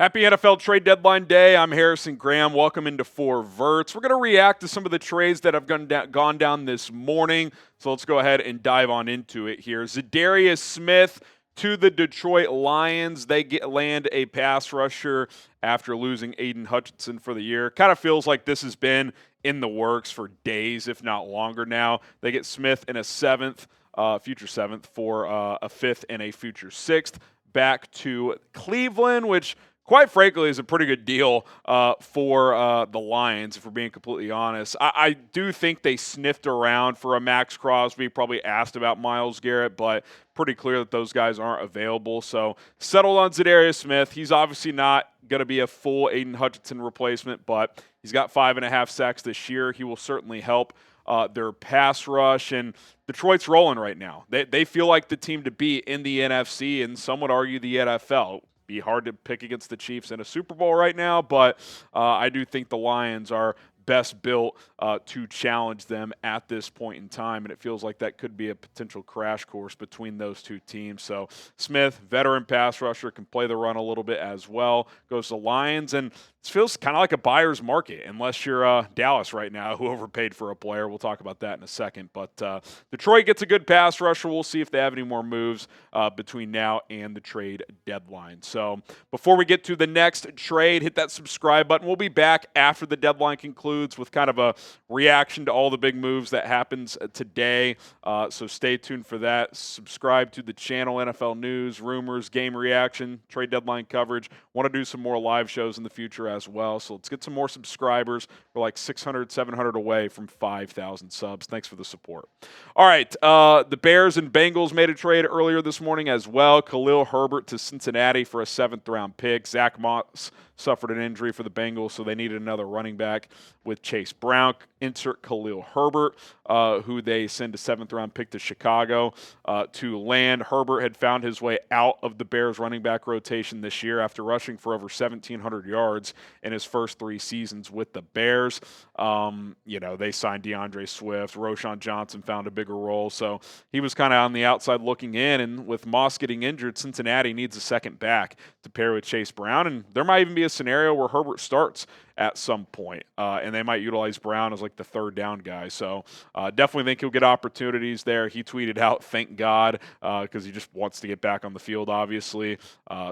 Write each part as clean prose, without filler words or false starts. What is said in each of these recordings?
Happy NFL Trade Deadline Day. I'm Harrison Graham. Welcome into For Verts. We're going to react to some of the trades that have gone down this morning. So let's go ahead and dive on into it here. Za'Darius Smith to the Detroit Lions. They land a pass rusher after losing Aiden Hutchinson for the year. Kind of feels like this has been in the works for days, if not longer now. They get Smith in a future seventh for a fifth and a future sixth. Back to Cleveland, which quite frankly is a pretty good deal for the Lions, if we're being completely honest. I do think they sniffed around for a Max Crosby, probably asked about Myles Garrett, but pretty clear that those guys aren't available. So settled on Za'Darius Smith. He's obviously not going to be a full Aiden Hutchinson replacement, but he's got 5.5 sacks this year. He will certainly help their pass rush, and Detroit's rolling right now. They feel like the team to beat in the NFC, and some would argue the NFL. Be hard to pick against the Chiefs in a Super Bowl right now, but I do think the Lions are best built to challenge them at this point in time, and it feels like that could be a potential crash course between those two teams. So Smith, veteran pass rusher, can play the run a little bit as well, goes to Lions, and it feels kind of like a buyer's market, unless you're Dallas right now, who overpaid for a player. We'll talk about that in a second. But Detroit gets a good pass rusher. We'll see if they have any more moves between now and the trade deadline. So before we get to the next trade, hit that subscribe button. We'll be back after the deadline concludes with kind of a reaction to all the big moves that happens today. So stay tuned for that. Subscribe to the channel, NFL news, rumors, game reaction, trade deadline coverage. Want to do some more live shows in the future as well. So let's get some more subscribers. We're like 600, 700 away from 5,000 subs. Thanks for the support. All right. The Bears and Bengals made a trade earlier this morning as well. Khalil Herbert to Cincinnati for a 7th-round pick. Zach Moss suffered an injury for the Bengals, so they needed another running back with Chase Brown. Insert Khalil Herbert, who they send a 7th-round pick to Chicago to land. Herbert had found his way out of the Bears running back rotation this year after rushing for over 1,700 yards in his first 3 seasons with the Bears. They signed DeAndre Swift. Roschon Johnson found a bigger role, so he was kind of on the outside looking in, and with Moss getting injured, Cincinnati needs a second back to pair with Chase Brown, and there might even be a scenario where Herbert starts at some point, and they might utilize Brown as like the 3rd down guy. So definitely think he'll get opportunities there. He tweeted out, thank God, because he just wants to get back on the field, obviously.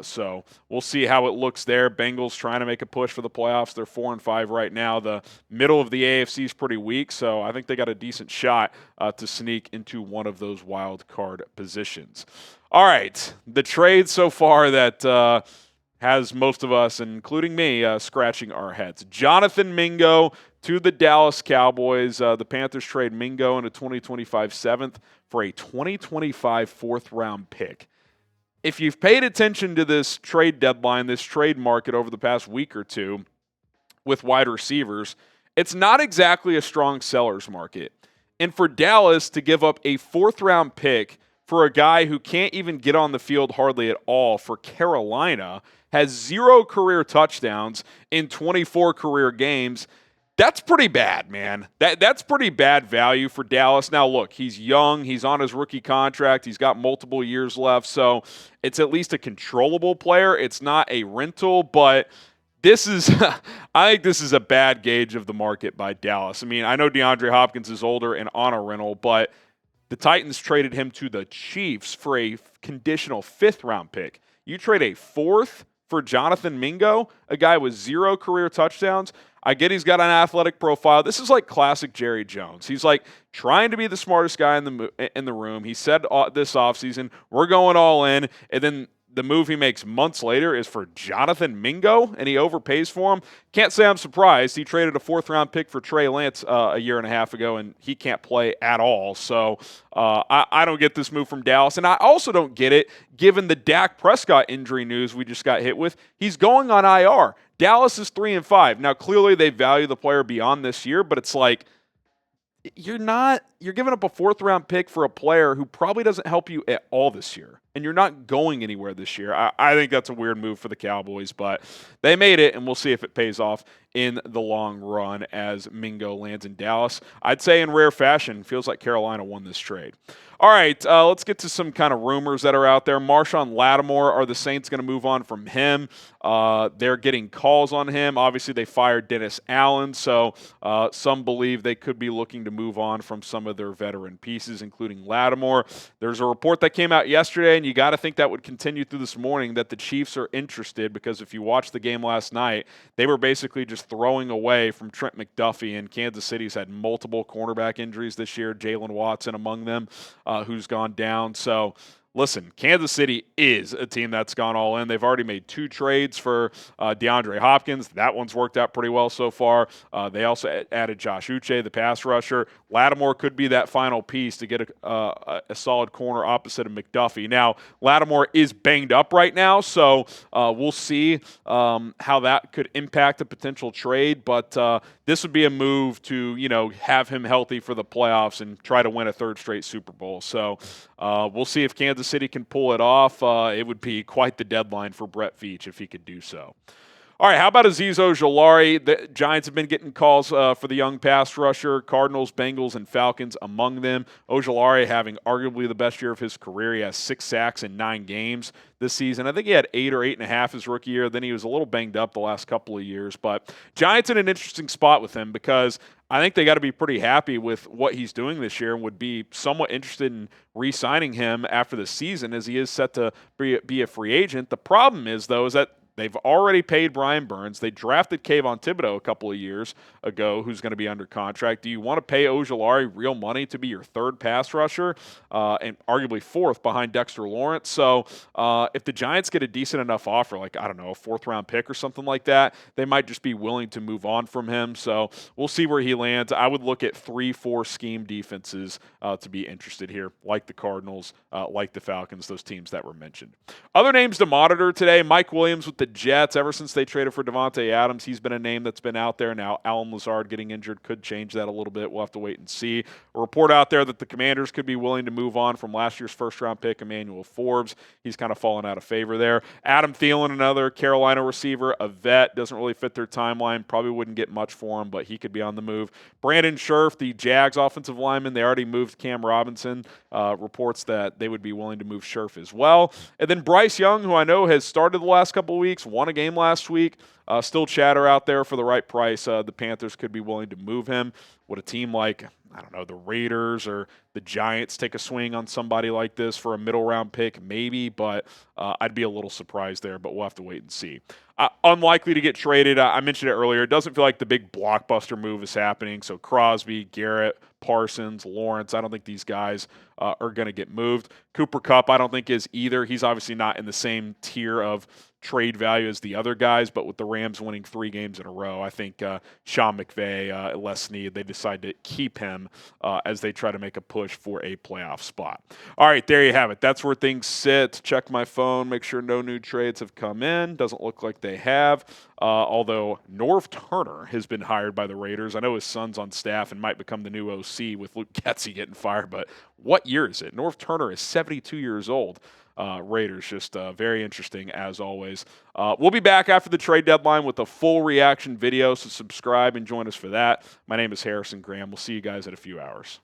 So we'll see how it looks there. Bengals trying to make a push for the playoffs. They're 4-5 right now. The middle of the AFC is pretty weak, so I think they got a decent shot to sneak into one of those wild card positions. All right, the trade so far that has most of us, including me, scratching our heads. Jonathan Mingo to the Dallas Cowboys. The Panthers trade Mingo in a 2025 7th for a 2025 4th-round pick. If you've paid attention to this trade deadline, this trade market over the past week or two with wide receivers, it's not exactly a strong seller's market. And for Dallas to give up a 4th-round pick for a guy who can't even get on the field hardly at all for Carolina, has 0 career touchdowns in 24 career games, that's pretty bad, man. That's pretty bad value for Dallas. Now, look, he's young. He's on his rookie contract. He's got multiple years left, so it's at least a controllable player. It's not a rental, but this is I think this is a bad gauge of the market by Dallas. I mean, I know DeAndre Hopkins is older and on a rental, but the Titans traded him to the Chiefs for a conditional 5th-round pick. You trade a 4th for Jonathan Mingo, a guy with 0 career touchdowns. I get he's got an athletic profile. This is like classic Jerry Jones. He's like trying to be the smartest guy in the room. He said this offseason, we're going all in, and then the move he makes months later is for Jonathan Mingo, and he overpays for him. Can't say I'm surprised. He traded a 4th-round pick for Trey Lance a year and a half ago, and he can't play at all. So I don't get this move from Dallas. And I also don't get it given the Dak Prescott injury news we just got hit with. He's going on IR. Dallas is 3-5. Now, clearly they value the player beyond this year, but it's like, you're giving up a 4th-round pick for a player who probably doesn't help you at all this year, and you're not going anywhere this year. I think that's a weird move for the Cowboys, but they made it, and we'll see if it pays off in the long run as Mingo lands in Dallas. I'd say in rare fashion, feels like Carolina won this trade. All right, let's get to some kind of rumors that are out there. Marshon Lattimore, are the Saints going to move on from him? They're getting calls on him. Obviously, they fired Dennis Allen, so some believe they could be looking to move on from some of their veteran pieces, including Lattimore. There's a report that came out yesterday, and you got to think that would continue through this morning, that the Chiefs are interested, because if you watched the game last night, they were basically just throwing away from Trent McDuffie, and Kansas City's had multiple cornerback injuries this year, Jalen Watson among them, who's gone down. So listen, Kansas City is a team that's gone all in. They've already made 2 trades for DeAndre Hopkins. That one's worked out pretty well so far. They also added Josh Uche, the pass rusher. Lattimore could be that final piece to get a solid corner opposite of McDuffie. Now, Lattimore is banged up right now, so we'll see how that could impact a potential trade. But this would be a move to, have him healthy for the playoffs and try to win a 3rd straight Super Bowl. So we'll see if Kansas City can pull it off. It would be quite the deadline for Brett Veach if he could do so. All right, how about Azeez Ojulari? The Giants have been getting calls for the young pass rusher. Cardinals, Bengals, and Falcons among them. Ojulari having arguably the best year of his career. He has 6 sacks in 9 games this season. I think he had 8 or 8.5 his rookie year. Then he was a little banged up the last couple of years. But Giants in an interesting spot with him, because I think they got to be pretty happy with what he's doing this year and would be somewhat interested in re-signing him after the season, as he is set to be a free agent. The problem is, though, is that they've already paid Brian Burns. They drafted Kayvon Thibodeau a couple of years ago, who's going to be under contract. Do you want to pay Ojulari real money to be your 3rd pass rusher and arguably 4th behind Dexter Lawrence? So if the Giants get a decent enough offer, like, I don't know, a 4th-round pick or something like that, they might just be willing to move on from him. So we'll see where he lands. I would look at 3-4 scheme defenses to be interested here, like the Cardinals, like the Falcons, those teams that were mentioned. Other names to monitor today: Mike Williams with the Jets. Ever since they traded for Devontae Adams, he's been a name that's been out there. Now, Alan Lazard getting injured could change that a little bit. We'll have to wait and see. A report out there that the Commanders could be willing to move on from last year's 1st-round pick, Emmanuel Forbes. He's kind of fallen out of favor there. Adam Thielen, another Carolina receiver, a vet, doesn't really fit their timeline. Probably wouldn't get much for him, but he could be on the move. Brandon Scherff, the Jags offensive lineman, they already moved Cam Robinson. Reports that they would be willing to move Scherff as well. And then Bryce Young, who I know has started the last couple of weeks, won a game last week. Still chatter out there for the right price. The Panthers could be willing to move him. Would a team like, I don't know, the Raiders or the Giants take a swing on somebody like this for a middle-round pick? Maybe, but I'd be a little surprised there, but we'll have to wait and see. Unlikely to get traded. I mentioned it earlier. It doesn't feel like the big blockbuster move is happening. So Crosby, Garrett, Parsons, Lawrence, I don't think these guys are going to get moved. Cooper Kupp, I don't think is either. He's obviously not in the same tier of trade value as the other guys, but with the Rams winning 3 games in a row, I think Sean McVay, less need, they decide to keep him as they try to make a push for a playoff spot. All right, there you have it. That's where things sit. Check my phone, make sure no new trades have come in. Doesn't look like they have, although Norv Turner has been hired by the Raiders. I know his son's on staff and might become the new OC with Luke Getsy getting fired, but what year is it? Norv Turner is 72 years old. Raiders, just very interesting as always. We'll be back after the trade deadline with a full reaction video, so subscribe and join us for that. My name is Harrison Graham. We'll see you guys in a few hours.